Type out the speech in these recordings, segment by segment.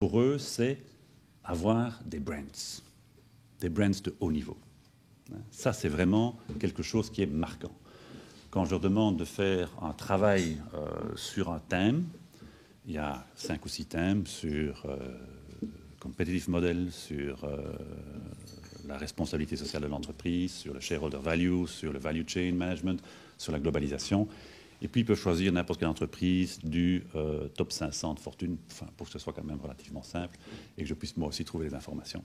Pour eux, c'est avoir des brands de haut niveau. Ça, c'est vraiment quelque chose qui est marquant. Quand je leur demande de faire un travail sur un thème, il y a 5 ou 6 thèmes sur competitive model, sur la responsabilité sociale de l'entreprise, sur le shareholder value, sur le value chain management, sur la globalisation. Et puis, ils peuvent choisir n'importe quelle entreprise du top 500 de Fortune, enfin, pour que ce soit quand même relativement simple et que je puisse moi aussi trouver les informations.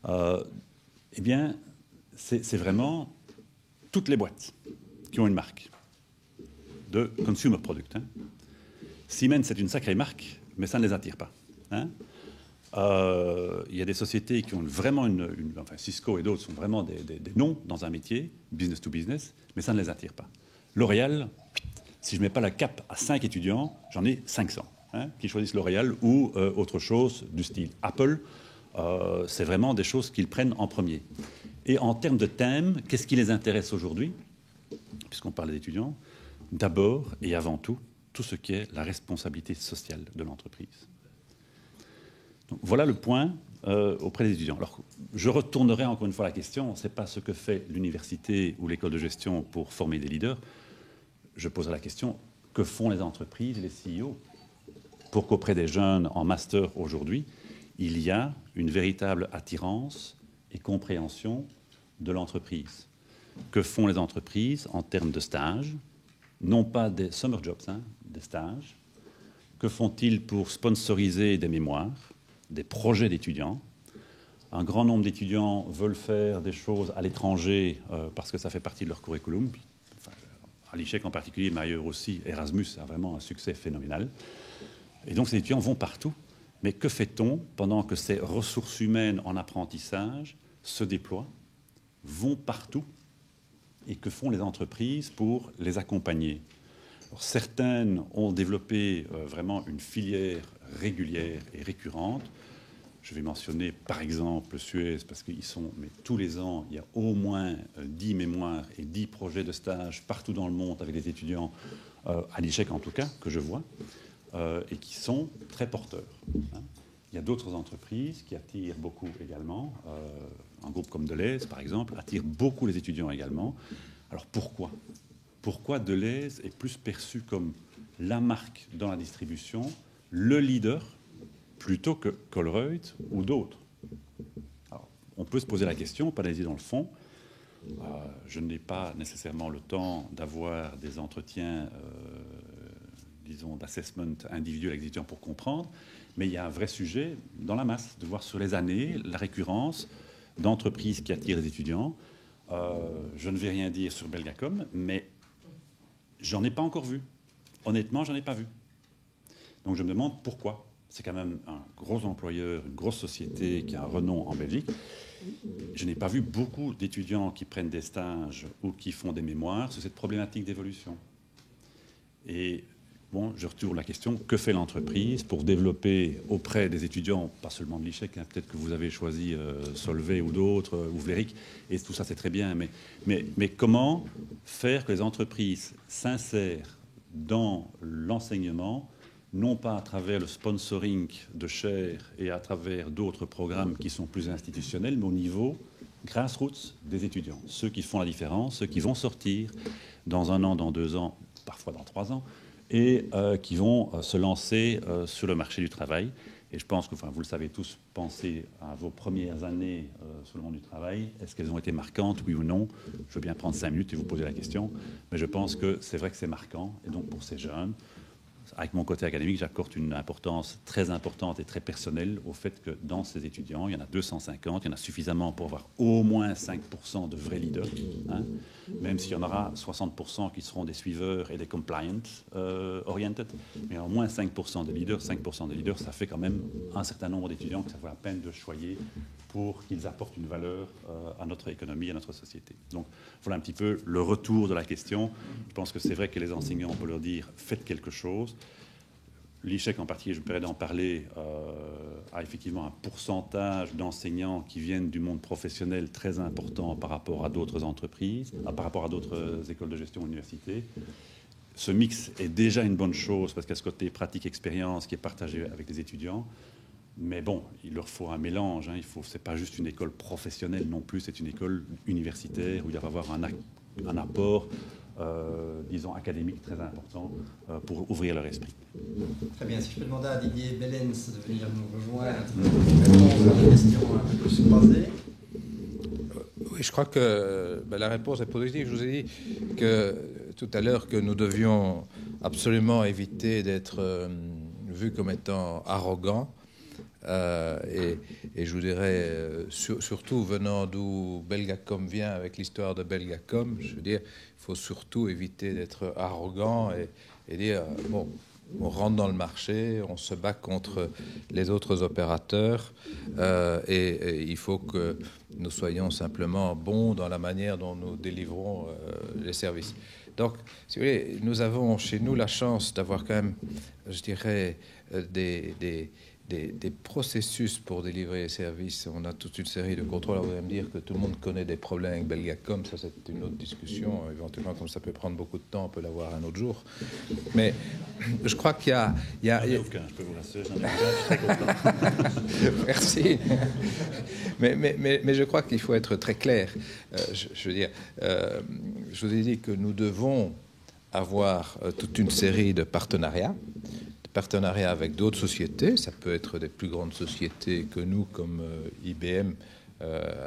Eh bien, c'est vraiment toutes les boîtes qui ont une marque de consumer product. Hein. Siemens, c'est une sacrée marque, mais ça ne les attire pas. Hein. Il y a des sociétés qui ont vraiment enfin Cisco et d'autres sont vraiment des noms dans un métier, business to business, mais ça ne les attire pas. L'Oréal, si je ne mets pas la cape à 5 étudiants, j'en ai 500 hein, qui choisissent L'Oréal ou autre chose du style Apple. C'est vraiment des choses qu'ils prennent en premier. Et en termes de thème, qu'est-ce qui les intéresse aujourd'hui, puisqu'on parle des étudiants? D'abord et avant tout ce qui est la responsabilité sociale de l'entreprise. Donc, voilà le point auprès des étudiants. Alors, je retournerai encore une fois la question, ce n'est pas ce que fait l'université ou l'école de gestion pour former des leaders. Je poserai la question, que font les entreprises et les CEO pour qu'auprès des jeunes en master aujourd'hui, il y a une véritable attirance et compréhension de l'entreprise. Que font les entreprises en termes de stages? Non pas des summer jobs, hein, des stages. Que font-ils pour sponsoriser des mémoires, des projets d'étudiants? Un grand nombre d'étudiants veulent faire des choses à l'étranger parce que ça fait partie de leur curriculum. Enfin, à l'ICHEC en particulier, mais ailleurs aussi, Erasmus a vraiment un succès phénoménal. Et donc ces étudiants vont partout. Mais que fait-on pendant que ces ressources humaines en apprentissage se déploient, vont partout, et que font les entreprises pour les accompagner? Alors, certaines ont développé vraiment une filière régulière et récurrente. Je vais mentionner par exemple Suez, parce qu'ils sont, mais tous les ans, il y a au moins 10 mémoires et 10 projets de stage partout dans le monde avec des étudiants, à l'ICHEC en tout cas, que je vois, et qui sont très porteurs. Hein. Il y a d'autres entreprises qui attirent beaucoup également. Un groupe comme Deleuze, par exemple, attire beaucoup les étudiants également. Alors pourquoi? Pourquoi Deleuze est plus perçu comme la marque dans la distribution, le leader, plutôt que Colruyt ou d'autres? Alors, on peut se poser la question, pas d'aller dans le fond. Je n'ai pas nécessairement le temps d'avoir des entretiens, disons, d'assessment individuel avec les étudiants pour comprendre, mais il y a un vrai sujet dans la masse, de voir sur les années la récurrence d'entreprises qui attirent les étudiants. Je ne vais rien dire sur Belgacom, mais j'en ai pas encore vu. Honnêtement, j'en ai pas vu. Donc je me demande pourquoi. C'est quand même un gros employeur, une grosse société qui a un renom en Belgique. Je n'ai pas vu beaucoup d'étudiants qui prennent des stages ou qui font des mémoires sur cette problématique d'évolution. Et bon, je retourne la question, que fait l'entreprise pour développer auprès des étudiants, pas seulement de l'ICHEC, hein, peut-être que vous avez choisi Solvay ou d'autres, ou Vlerick, et tout ça c'est très bien, mais comment faire que les entreprises s'insèrent dans l'enseignement, non pas à travers le sponsoring de chaires et à travers d'autres programmes qui sont plus institutionnels, mais au niveau grassroots des étudiants, ceux qui font la différence, ceux qui vont sortir dans 1 an, dans 2 ans, parfois dans 3 ans, et qui vont se lancer sur le marché du travail. Et je pense que, enfin, vous le savez tous, pensez à vos premières années sur le monde du travail. Est-ce qu'elles ont été marquantes, oui ou non? Je veux bien prendre 5 minutes et vous poser la question. Mais je pense que c'est vrai que c'est marquant. Et donc, pour ces jeunes, avec mon côté académique, j'accorde une importance très importante et très personnelle au fait que dans ces étudiants, il y en a 250, il y en a suffisamment pour avoir au moins 5% de vrais leaders, hein, même s'il y en aura 60% qui seront des suiveurs et des compliant oriented, mais au moins 5% de leaders, 5% de leaders, ça fait quand même un certain nombre d'étudiants que ça vaut la peine de choyer pour qu'ils apportent une valeur à notre économie, à notre société. Donc voilà un petit peu le retour de la question. Je pense que c'est vrai que les enseignants, on peut leur dire « faites quelque chose ». L'ICHEC en particulier, je me permets d'en parler, a effectivement un pourcentage d'enseignants qui viennent du monde professionnel très important par rapport à d'autres entreprises, par rapport à d'autres écoles de gestion ou universités. Ce mix est déjà une bonne chose parce qu'il y a ce côté pratique-expérience qui est partagé avec les étudiants. Mais bon, il leur faut un mélange. Hein. C'est pas juste une école professionnelle non plus, c'est une école universitaire où il va y avoir un apport, disons, académique très important pour ouvrir leur esprit. Très bien. Si je peux demander à Didier Bellens de venir nous rejoindre pour répondre à des questions un peu plus croisées. Oui, je crois que la réponse est positive. Je vous ai dit que tout à l'heure que nous devions absolument éviter d'être vus comme étant arrogants. Et je vous dirais, surtout venant d'où Belgacom vient, avec l'histoire de Belgacom, je veux dire, il faut surtout éviter d'être arrogant et dire, bon, on rentre dans le marché, on se bat contre les autres opérateurs et il faut que nous soyons simplement bons dans la manière dont nous délivrons les services. Donc, si vous voulez, nous avons chez nous la chance d'avoir quand même, je dirais, des processus pour délivrer les services. On a toute une série de contrôles. Vous allez me dire que tout le monde connaît des problèmes avec Belgacom. Ça, c'est une autre discussion. Éventuellement, comme ça peut prendre beaucoup de temps, on peut l'avoir un autre jour. Mais je crois qu'il y a... J'en ai aucun, je peux vous rassurer. J'en ai aucun, je suis très content. Merci. Mais je crois qu'il faut être très clair. Je veux dire, je vous ai dit que nous devons avoir toute une série de partenariats avec d'autres sociétés. Ça peut être des plus grandes sociétés que nous, comme IBM,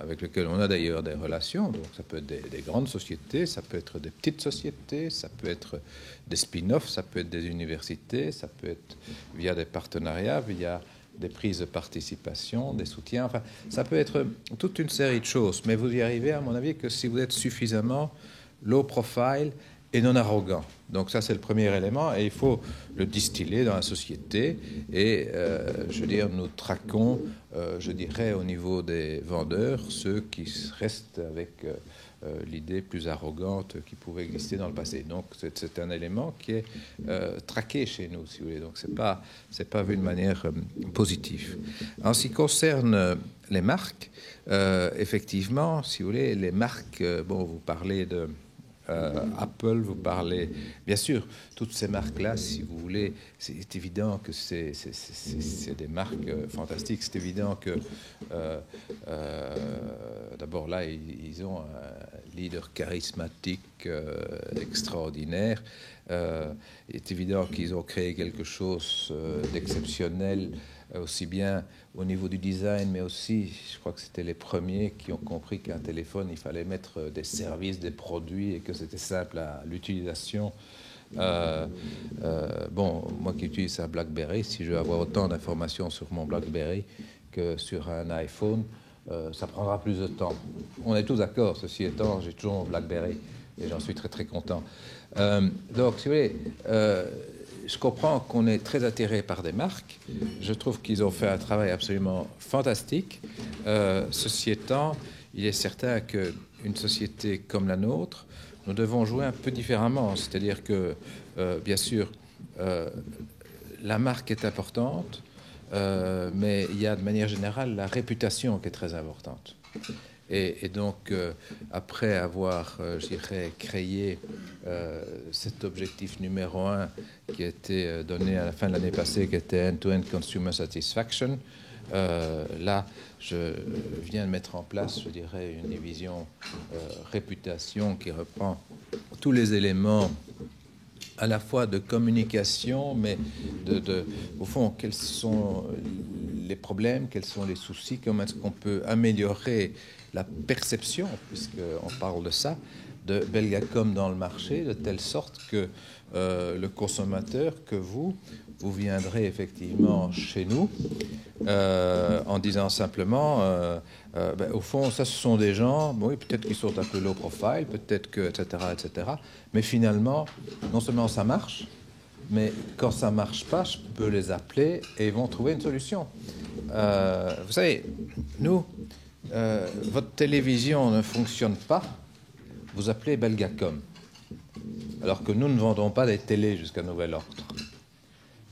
avec lesquelles on a d'ailleurs des relations. Donc ça peut être des grandes sociétés, ça peut être des petites sociétés, ça peut être des spin-offs, ça peut être des universités, ça peut être via des partenariats, via des prises de participation, des soutiens. Enfin, ça peut être toute une série de choses. Mais vous y arrivez, à mon avis, que si vous êtes suffisamment low profile et non arrogant. Donc ça, c'est le premier élément, et il faut le distiller dans la société. Et je veux dire, nous traquons, je dirais, au niveau des vendeurs, ceux qui restent avec l'idée plus arrogante qui pouvait exister dans le passé. Donc c'est un élément qui est traqué chez nous, si vous voulez. Donc c'est pas vu de manière positive. En ce qui concerne les marques, effectivement, si vous voulez, les marques, bon, vous parlez de Apple, vous parlez... Bien sûr, toutes ces marques-là, si vous voulez, c'est évident que c'est des marques fantastiques. C'est évident que, d'abord là, ils ont un leader charismatique extraordinaire. Il est évident qu'ils ont créé quelque chose d'exceptionnel, aussi bien au niveau du design, mais aussi, je crois que c'était les premiers qui ont compris qu'un téléphone, il fallait mettre des services, des produits, et que c'était simple à l'utilisation. Bon, moi qui utilise un BlackBerry, si je veux avoir autant d'informations sur mon BlackBerry que sur un iPhone, ça prendra plus de temps. On est tous d'accord, ceci étant, j'ai toujours mon BlackBerry, et j'en suis très très content. Donc, si vous voulez... je comprends qu'on est très attiré par des marques. Je trouve qu'ils ont fait un travail absolument fantastique. Ceci étant, il est certain qu'une société comme la nôtre, nous devons jouer un peu différemment. C'est-à-dire que, bien sûr, la marque est importante, mais il y a de manière générale la réputation qui est très importante. Et donc, après avoir, je dirais, créé cet objectif numéro 1 qui a été donné à la fin de l'année passée, qui était End-to-End Consumer Satisfaction, là, je viens de mettre en place, je dirais, une division réputation qui reprend tous les éléments à la fois de communication, mais au fond, quels sont les problèmes, quels sont les soucis, comment est-ce qu'on peut améliorer la perception, puisqu'on parle de ça, de Belgacom dans le marché, de telle sorte que le consommateur, que vous viendrez effectivement chez nous en disant simplement, au fond, ça, ce sont des gens, oui, peut-être qu'ils sont un peu low profile, peut-être que, etc., mais finalement, non seulement ça marche, mais quand ça ne marche pas, je peux les appeler et ils vont trouver une solution. Vous savez, nous, votre télévision ne fonctionne pas, vous appelez Belgacom. Alors que nous ne vendons pas des télés jusqu'à nouvel ordre.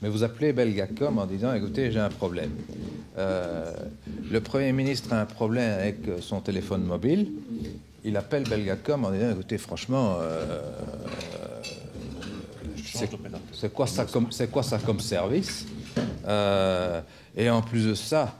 Mais vous appelez Belgacom en disant, écoutez, j'ai un problème. Le Premier ministre a un problème avec son téléphone mobile. Il appelle Belgacom en disant, écoutez, franchement, c'est quoi ça comme service ? Et en plus de ça,